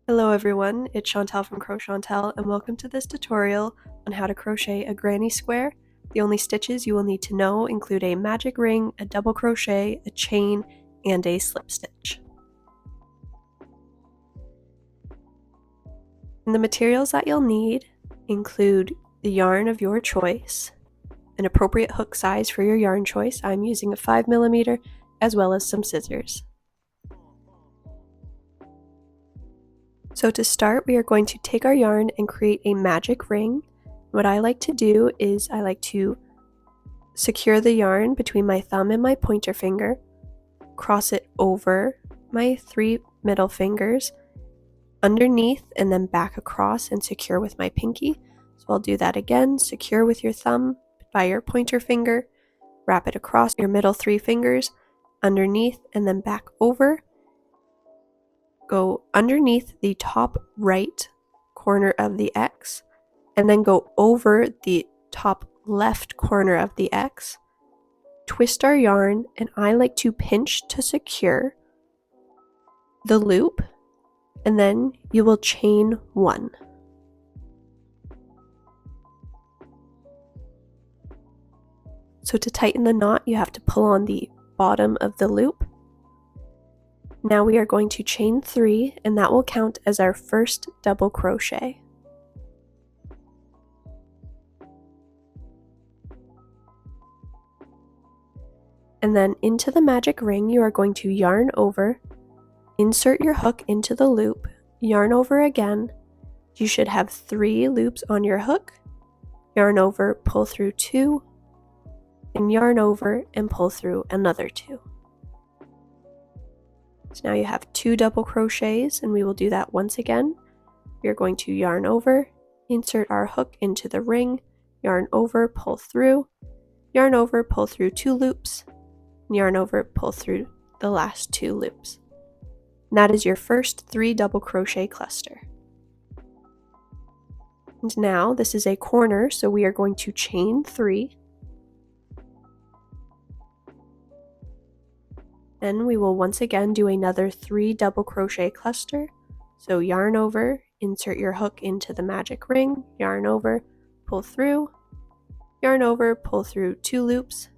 Hello everyone, it's Chantel from Crochet and welcome to this tutorial on how to crochet a granny square. The only stitches you will need to know include a magic ring, a double crochet, a chain, and a slip stitch. And the materials that you'll need include the yarn of your choice, an appropriate hook size for your yarn choice. I'm using a 5mm, as well as some scissors. So to start, we are going to take our yarn and create a magic ring. What I like to do is I like to secure the yarn between my thumb and my pointer finger, cross it over my 3 middle fingers, underneath and then back across and secure with my pinky. So I'll do that again, secure with your thumb by your pointer finger, wrap it across your middle 3 fingers, underneath and then back over. Go underneath the top right corner of the X, and then go over the top left corner of the X. Twist our yarn, and I like to pinch to secure the loop, and then you will chain 1. So to tighten the knot, you have to pull on the bottom of the loop. Now we are going to chain 3, and that will count as our first double crochet. And then into the magic ring, you are going to yarn over, insert your hook into the loop, yarn over again. You should have 3 loops on your hook, yarn over, pull through 2, and yarn over and pull through another 2. So now you have 2 double crochets, and we will do that once again. We are going to yarn over, insert our hook into the ring, yarn over, pull through, yarn over, pull through 2 loops, yarn over, pull through the last 2 loops. And that is your first 3 double crochet cluster. And now this is a corner, so we are going to chain 3. Then we will once again do another 3 double crochet cluster. So yarn over, insert your hook into the magic ring, yarn over, pull through, yarn over, pull through 2 loops,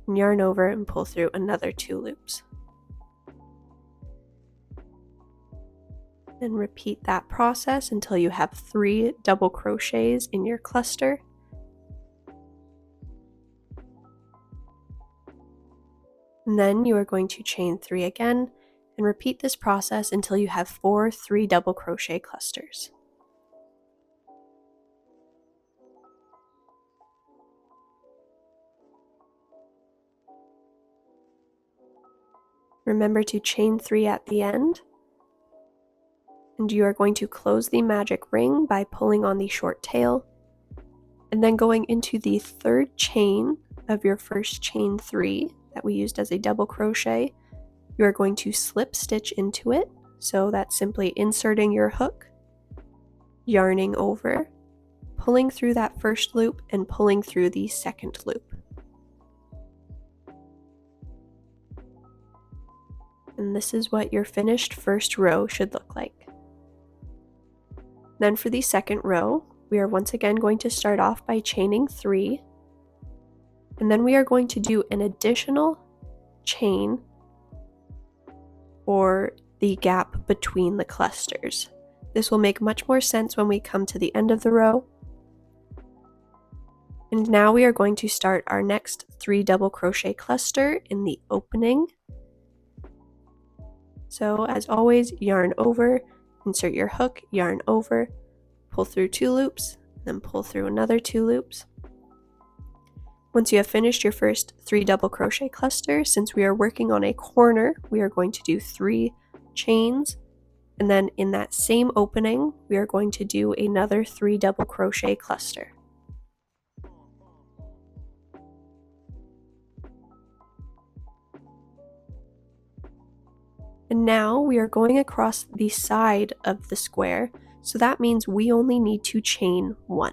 and yarn over and pull through another 2 loops. Then repeat that process until you have 3 double crochets in your cluster. And then you are going to chain 3 again and repeat this process until you have 4 3 double crochet clusters. Remember to chain 3 at the end, and you are going to close the magic ring by pulling on the short tail, and then going into the 3rd chain of your first chain 3 that we used as a double crochet, you are going to slip stitch into it. So that's simply inserting your hook, yarning over, pulling through that first loop, and pulling through the second loop. And this is what your finished first row should look like. Then for the second row, we are once again going to start off by chaining 3, and then we are going to do an additional chain for the gap between the clusters. This will make much more sense when we come to the end of the row. And now we are going to start our next 3 double crochet cluster in the opening. So as always, yarn over, insert your hook, yarn over, pull through 2 loops, then pull through another 2 loops. Once you have finished your first 3 double crochet clusters, since we are working on a corner, we are going to do 3 chains, and then in that same opening, we are going to do another 3 double crochet cluster. And now we are going across the side of the square, so that means we only need to chain 1.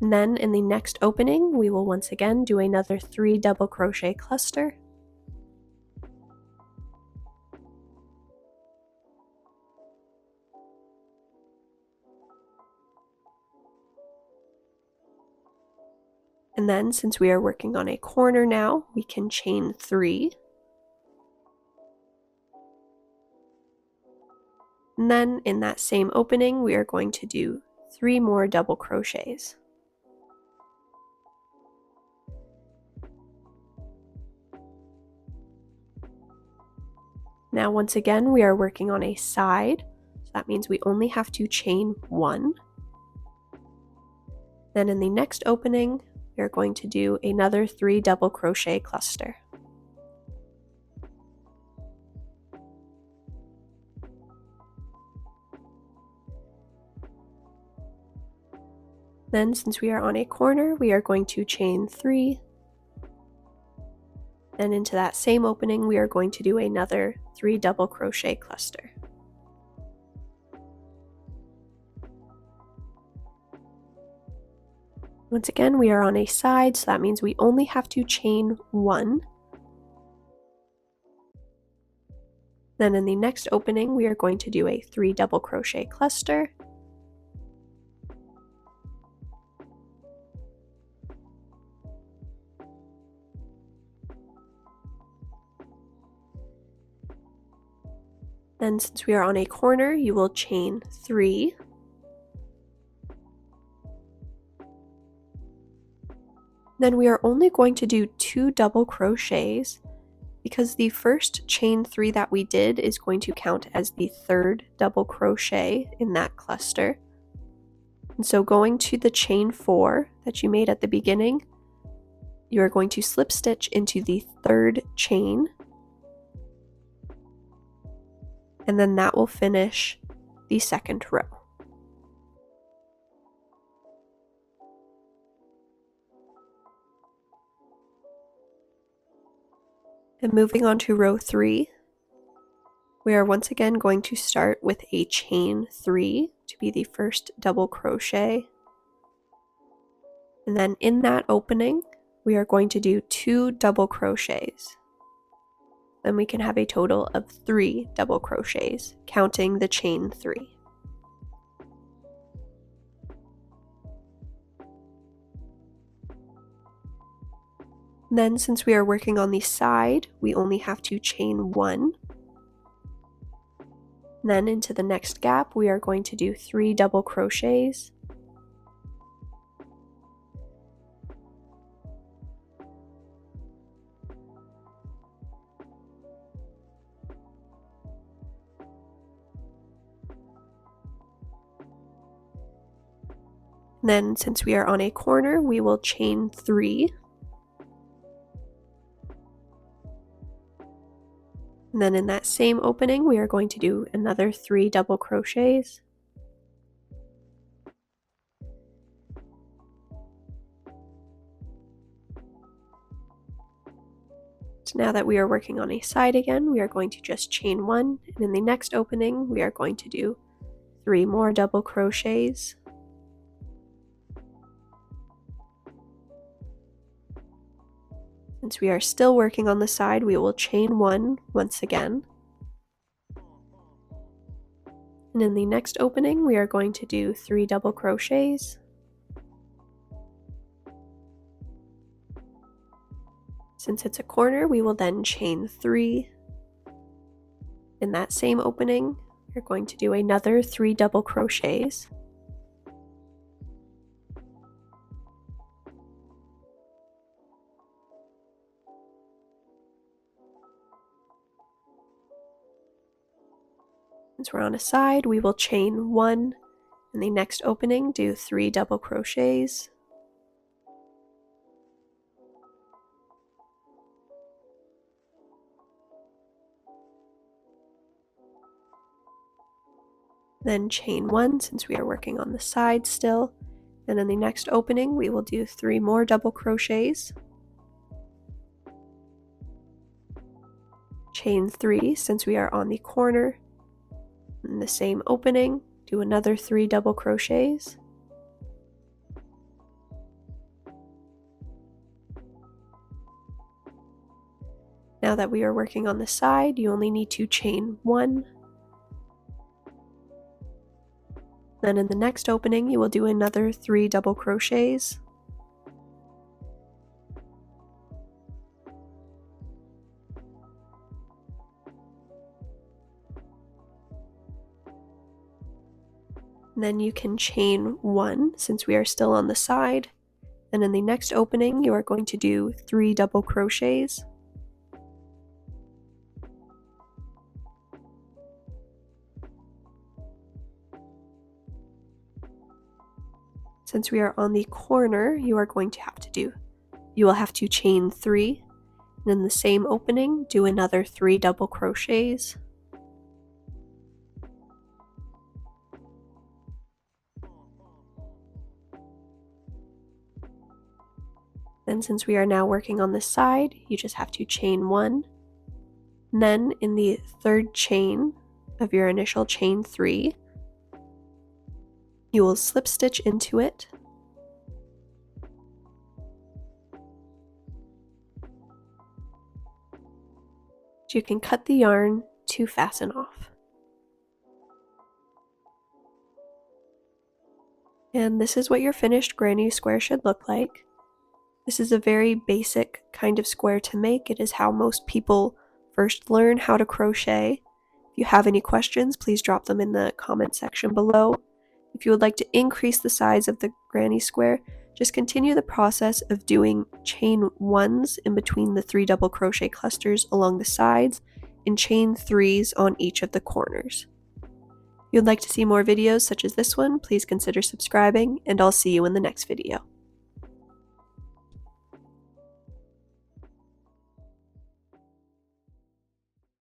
And then in the next opening, we will once again do another 3 double crochet cluster. And then since we are working on a corner now, we can chain 3. And then in that same opening, we are going to do 3 more double crochets. Now once again, we are working on a side, so that means we only have to chain 1. Then in the next opening, we are going to do another 3 double crochet cluster. Then since we are on a corner, we are going to chain 3. Then into that same opening, we are going to do another 3 double crochet cluster. Once again, we are on a side, so that means we only have to chain 1. Then in the next opening, we are going to do a 3 double crochet cluster. Then since we are on a corner, you will chain 3. Then we are only going to do 2 double crochets because the first chain 3 that we did is going to count as the 3rd double crochet in that cluster. And so going to the chain 4 that you made at the beginning, you are going to slip stitch into the 3rd chain, and then that will finish the 2nd row. And moving on to row 3, we are once again going to start with a chain 3 to be the first double crochet. And then in that opening, we are going to do 2 double crochets. Then we can have a total of 3 double crochets, counting the chain 3. Then since we are working on the side, we only have to chain 1. Then into the next gap, we are going to do 3 double crochets. Then since we are on a corner, we will chain 3. And then in that same opening, we are going to do another 3 double crochets. So now that we are working on a side again, we are going to just chain 1, and in the next opening, we are going to do 3 more double crochets. Since we are still working on the side, we will chain 1 once again. And in the next opening, we are going to do 3 double crochets. Since it's a corner, we will then chain 3. In that same opening, we're going to do another 3 double crochets. Since we're on a side, we will chain 1. In the next opening, do 3 double crochets. Then chain 1 since we are working on the side still. And in the next opening, we will do 3 more double crochets. Chain 3 since we are on the corner. In the same opening, do another 3 double crochets. Now that we are working on the side, you only need to chain 1. Then in the next opening, you will do another 3 double crochets. And then you can chain 1 since we are still on the side. And in the next opening, you are going to do 3 double crochets. Since we are on the corner, you will have to chain 3, and in the same opening, do another 3 double crochets. Then since we are now working on this side, you just have to chain 1. And then in the third chain of your initial chain 3, you will slip stitch into it. You can cut the yarn to fasten off. And this is what your finished granny square should look like. This is a very basic kind of square to make. It is how most people first learn how to crochet. If you have any questions, please drop them in the comment section below. If you would like to increase the size of the granny square, just continue the process of doing chain 1s in between the 3 double crochet clusters along the sides and chain 3s on each of the corners. If you'd like to see more videos such as this one, please consider subscribing, and I'll see you in the next video.